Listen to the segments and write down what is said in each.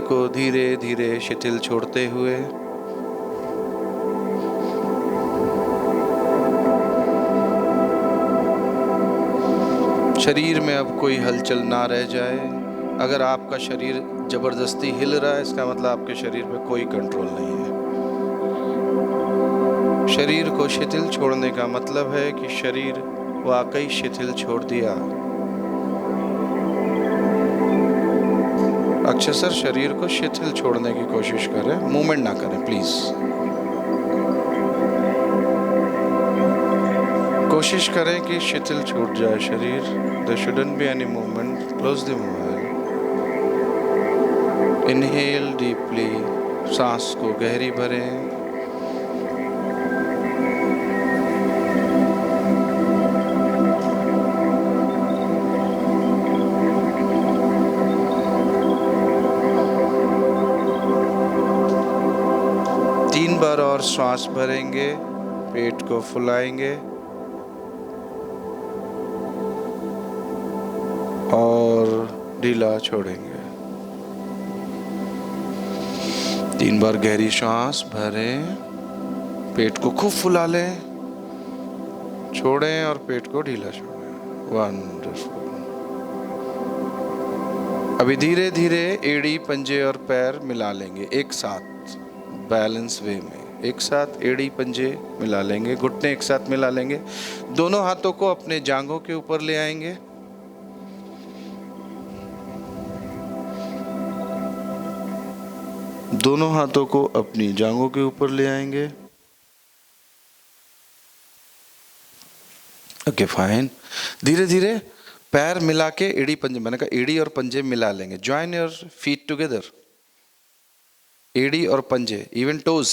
को धीरे धीरे शिथिल छोड़ते हुए शरीर में अब कोई हलचल ना रह जाए। अगर आपका शरीर जबरदस्ती हिल रहा है, इसका मतलब आपके शरीर पे कोई कंट्रोल नहीं है। शरीर को शिथिल छोड़ने का मतलब है कि शरीर वाकई शिथिल छोड़ दिया। अक्सर शरीर को शिथिल छोड़ने की कोशिश करें, मूवमेंट ना करें प्लीज। कोशिश करें कि शिथिल छूट जाए शरीर। There shouldn't be any movement. Close the mobile. Inhale deeply. सांस को गहरी भरें। तीन बार और श्वास भरेंगे, पेट को फुलाएंगे और ढीला छोड़ेंगे। तीन बार गहरी श्वास भरें, पेट को खूब फुला लें, छोड़ें और पेट को ढीला छोड़ें। वंडरफुल। अभी धीरे धीरे एड़ी, पंजे और पैर मिला लेंगे एक साथ, बैलेंस वे में। एक साथ एड़ी पंजे मिला लेंगे, घुटने एक साथ मिला लेंगे। दोनों हाथों को अपने जांघों के ऊपर ले आएंगे। दोनों हाथों को अपनी जांघों के ऊपर ले आएंगे। Okay fine. धीरे धीरे पैर मिला के एड़ी पंजे, मैंने कहा एड़ी और पंजे मिला लेंगे। Join your feet together. एड़ी और पंजे, even toes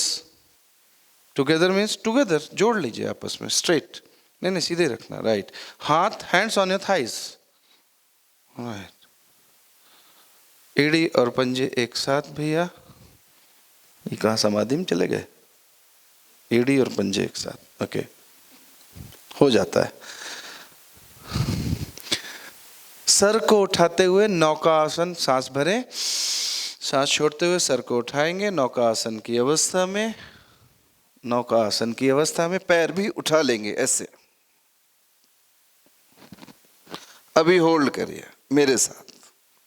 together means together, जोड़ लीजिए आपस में, स्ट्रेट। नहीं नहीं, सीधे रखना, राइट। हाथ, hands on your thighs, right. एड़ी और पंजे एक साथ भैया। ये कहाँ समाधि में चले गए? एड़ी और पंजे एक साथ, ओके, हो जाता है। सर को उठाते हुए नौका आसन, सांस भरें, सांस छोड़ते हुए सर को उठाएंगे नौका आसन की अवस्था में। नौका आसन की अवस्था में पैर भी उठा लेंगे ऐसे। अभी होल्ड करिए मेरे साथ।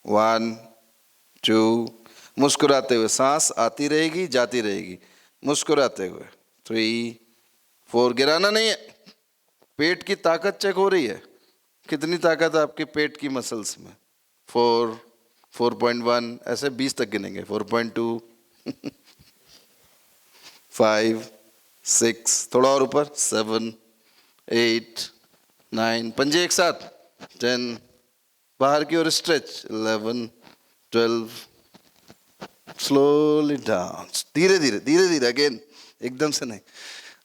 1 2, मुस्कुराते हुए सांस आती रहेगी जाती रहेगी, मुस्कुराते हुए। 3 4, गिराना नहीं है। पेट की ताकत चेक हो रही है, कितनी ताकत है आपके पेट की मसल्स में। 4 4.1, ऐसे 20 तक गिनेंगे। 4.2 5 6, थोड़ा और ऊपर, 7 8 9, पंजे एक साथ। 10, बाहर की ओर स्ट्रेच। 11 12, स्लोली डाउन, धीरे धीरे धीरे धीरे, अगेन, एकदम से नहीं।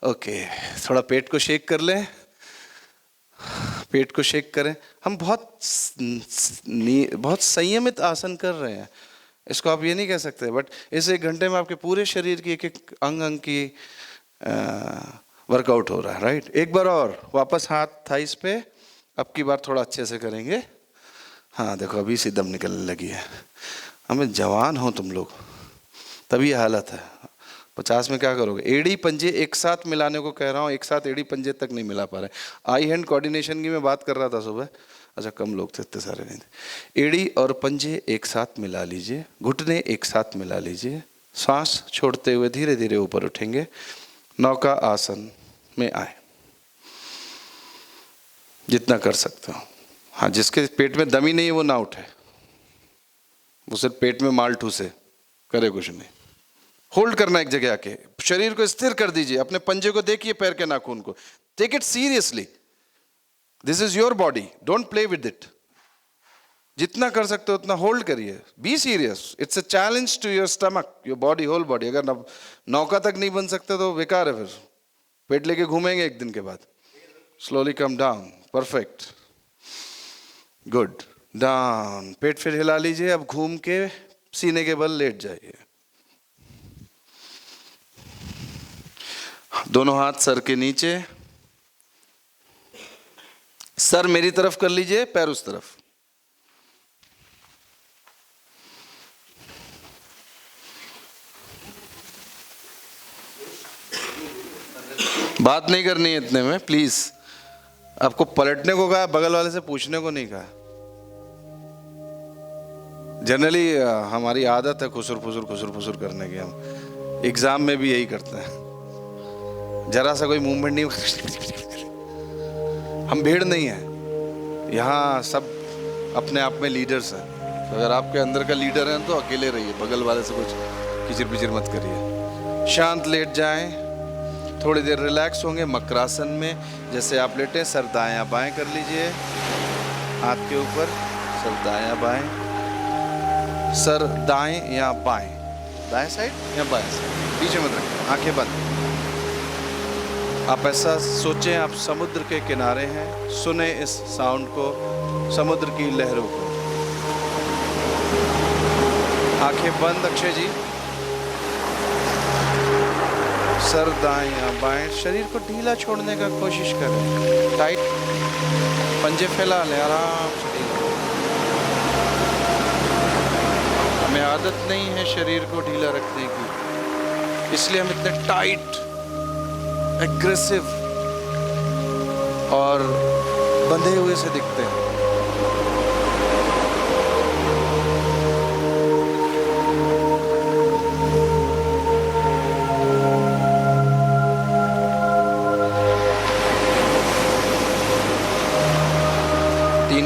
ओके, थोड़ा पेट को शेक कर लें, पेट को शेक करें। हम बहुत संयमित आसन कर रहे हैं, इसको आप ये नहीं कह सकते, बट इस 1 घंटे में आपके पूरे शरीर की एक एक अंग की वर्कआउट हो रहा है, राइट। एक बार और वापस हाथ थाइस पे, अब की बार थोड़ा अच्छे से करेंगे। हाँ देखो, अभी से दम निकलने लगी है। हमें जवान हो तुम लोग, तभी हालत है। 50 में क्या करोगे? एड़ी पंजे एक साथ मिलाने को कह रहा हूँ, एक साथ एड़ी पंजे तक नहीं मिला पा रहे। आई हैंड कोऑर्डिनेशन की मैं बात कर रहा था सुबह। अच्छा, कम लोग थे, इतने सारे नहीं थे। एड़ी और पंजे एक साथ मिला लीजिए, घुटने एक साथ मिला लीजिए। सांस छोड़ते हुए धीरे धीरे ऊपर उठेंगे, नौका आसन में आए, जितना कर सकते हो। हाँ, जिसके पेट में दमी नहीं है वो ना उठे, वो सिर्फ पेट में माल ठूसे, करे कुछ नहीं। होल्ड करना एक जगह आके, शरीर को स्थिर कर दीजिए। अपने पंजे को देखिए, पैर के नाखून को, take it seriously. This is your body, don't play with it. जितना कर सकते हो उतना होल्ड करिए, be serious. It's a challenge to your stomach, your body, whole body. अगर नौका तक नहीं बन सकते तो बेकार है, फिर पेट लेके घूमेंगे एक दिन के बाद। Slowly come down, perfect, good. Down, पेट फिर हिला लीजिए। अब घूम के सीने के बल लेट जाइए, दोनों हाथ सर के नीचे। सर मेरी तरफ कर लीजिए, पैर उस तरफ। बात नहीं करनी है इतने में प्लीज। आपको पलटने को कहा, बगल वाले से पूछने को नहीं कहा। जनरली हमारी आदत है खुसुर फुसुर करने की। हम एग्जाम में भी यही करते हैं, जरा सा कोई मूवमेंट नहीं। हम भीड़ नहीं है यहाँ, सब अपने आप में लीडर्स हैं। तो अगर आपके अंदर का लीडर है तो अकेले रहिए, बगल वाले से कुछ किचिर पिचिर मत करिए। शांत लेट जाएं, थोड़ी देर रिलैक्स होंगे मकरासन में। जैसे आप लेटे, सर दायां बाएं कर लीजिए, हाथ के ऊपर, सर दायां बाएं, सर दाएं या बाएं, दाएं साइड या बाएं साइड, पीछे मत रखें, आंखें बंद। आप ऐसा सोचें आप समुद्र के किनारे हैं, सुने इस साउंड को, समुद्र की लहरों को। आंखें बंद अक्षय जी, सर दाएं या बाएं। शरीर को ढीला छोड़ने का कोशिश करें, टाइट पंजे फैला लें, आराम से ढीला। हमें आदत नहीं है शरीर को ढीला रखने की, इसलिए हम इतने टाइट, एग्रेसिव और बंधे हुए से दिखते हैं।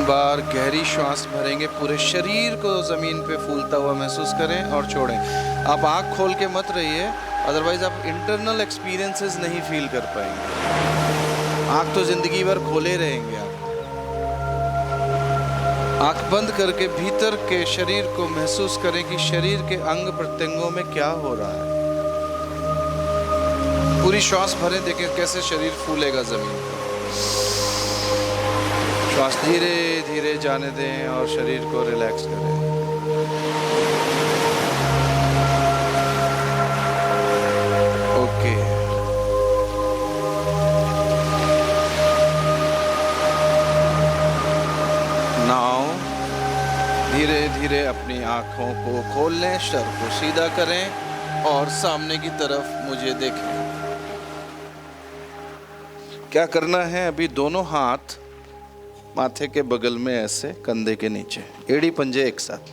बार गहरी श्वास भरेंगे, पूरे शरीर को जमीन पे फूलता हुआ महसूस करें और छोड़ें। आप आंख खोल के मत रहिए, अदरवाइज आप इंटरनल एक्सपीरियंसेस नहीं फील कर पाएंगे। आंख तो जिंदगी भर खोले रहेंगे आप। आंख बंद करके भीतर के शरीर को महसूस करें कि शरीर के अंग प्रत्यंगों में क्या हो रहा है। पूरी श्वास भरें, देखें कैसे शरीर फूलेगा जमीन पर। श्वास धीरे धीरे जाने दें और शरीर को रिलैक्स करें। ओके, नाउ धीरे धीरे अपनी आंखों को खोल लें, सर को सीधा करें और सामने की तरफ मुझे देखें। क्या करना है, अभी दोनों हाथ माथे के बगल में ऐसे, कंधे के नीचे, एड़ी पंजे एक साथ।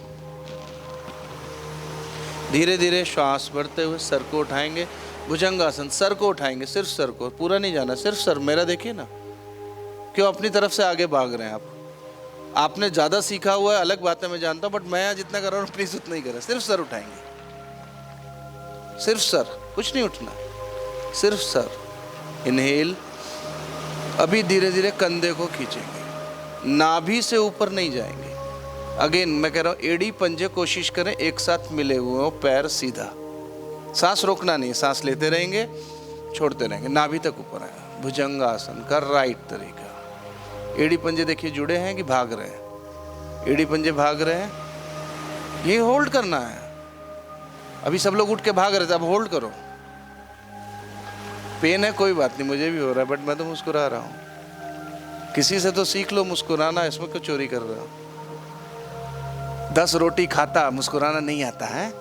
धीरे धीरे श्वास भरते हुए सर को उठाएंगे, भुजंगासन। सर को उठाएंगे, सिर्फ सर को, पूरा नहीं जाना, सिर्फ सर। मेरा देखिए ना, क्यों अपनी तरफ से आगे भाग रहे हैं आप। आपने ज्यादा सीखा हुआ है, अलग बात है, मैं जानता हूं, बट मैं जितना कर रहा हूं प्लीज उतना ही करें। सिर्फ सर उठाएंगे, सिर्फ सर, कुछ नहीं उठना, सिर्फ सर। इनहेल। अभी धीरे धीरे कंधे को खींचेंगे, नाभि से ऊपर नहीं जाएंगे। अगेन मैं कह रहा हूं, एड़ी पंजे कोशिश करें एक साथ मिले हुए हो, पैर सीधा, सांस रोकना नहीं, सांस लेते रहेंगे, छोड़ते रहेंगे, नाभि तक ऊपर आए। भुजंगासन का राइट तरीका। एड़ी पंजे देखिए जुड़े हैं कि भाग रहे हैं, एड़ी पंजे भाग रहे हैं, ये होल्ड करना है। अभी सब लोग उठ के भाग रहे थे, अब होल्ड करो। पेन है कोई बात नहीं, मुझे भी हो रहा है, बट मैं तो मुस्कुरा रहा हूं। किसी से तो सीख लो मुस्कुराना, इसमें क्यों चोरी कर रहे हो। 10 रोटी खाता मुस्कुराना नहीं आता है।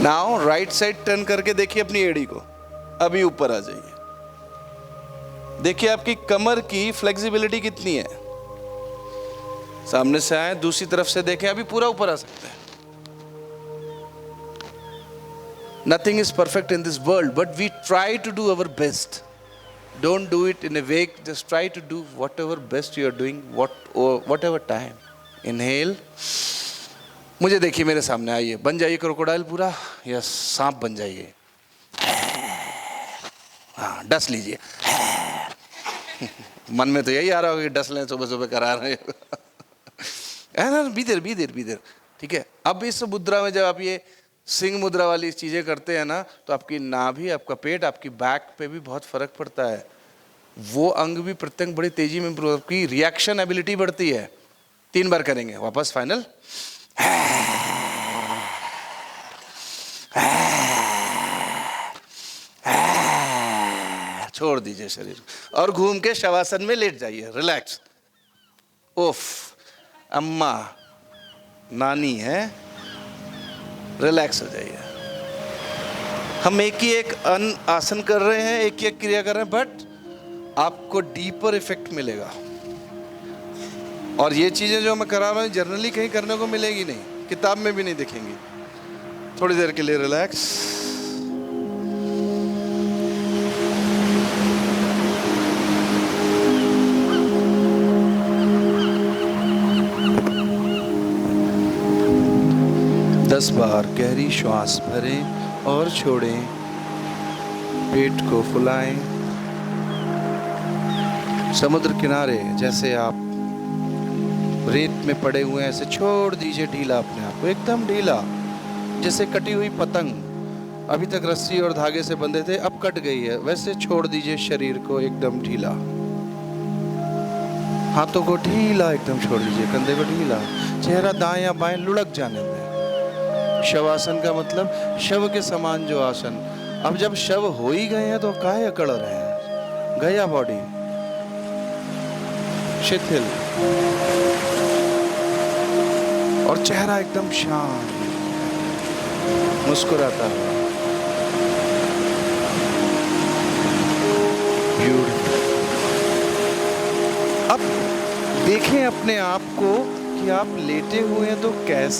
नाउ राइट साइड टर्न करके देखिए अपनी एड़ी को, अभी ऊपर आ जाइए। देखिए आपकी कमर की फ्लेक्सिबिलिटी कितनी है। सामने से आए, दूसरी तरफ से देखें, अभी पूरा ऊपर आ सकते हैं। Nothing is perfect in this world, but we try to do our best. Don't do it in a vague, just try to do whatever best you are doing, whatever time. Inhale. मुझे देखिए, मेरे सामने आइए, बन जाइए crocodile पूरा, या सांप बन जाइए। हाँ, डस लीजिए। मन में तो यही आ रहा होगा कि डस लें, सुबह सुबह करा रहे हैं ना। बी देर, ठीक है। अब इस मुद्रा में जब आप ये सिंह मुद्रा वाली चीजें करते हैं ना, तो आपकी नाभि, आपका पेट, आपकी बैक पे भी बहुत फर्क पड़ता है। वो अंग भी प्रत्यंग बड़ी तेजी में इंप्रूव, आपकी रिएक्शन एबिलिटी बढ़ती है। 3 बार करेंगे, वापस फाइनल। छोड़ दीजिए शरीर और घूम के शवासन में लेट जाइए, रिलैक्स। उफ, अम्मा नानी है, रिलैक्स हो जाइए। हम एक ही एक आसन कर रहे हैं, एक ही एक क्रिया कर रहे हैं, बट आपको डीपर इफेक्ट मिलेगा। और ये चीजें जो मैं करा रहा हूँ जनरली कहीं करने को मिलेगी नहीं, किताब में भी नहीं दिखेंगी। थोड़ी देर के लिए रिलैक्स। दस बार गहरी श्वास भरें और छोड़ें, पेट को फुलाएं। समुद्र किनारे जैसे आप रेत में पड़े हुए हैं, ऐसे छोड़ दीजिए ढीला अपने आप को, एकदम ढीला, जैसे कटी हुई पतंग। अभी तक रस्सी और धागे से बंधे थे, अब कट गई है, वैसे छोड़ दीजिए शरीर को एकदम ढीला। हाथों को ढीला एकदम छोड़ दीजिए, कंधे को ढीला, चेहरा दाएं या बाएं लुढ़क जाने दें। शवासन का मतलब शव के समान जो आसन। अब जब शव हो ही गए हैं तो काहे अकड़ रहे हैं, गया बॉडी शिथिल, और चेहरा एकदम शांत, मुस्कुराता हुआ। ब्यूटीफुल। अब देखें अपने आप को कि आप लेटे हुए हैं तो कैसे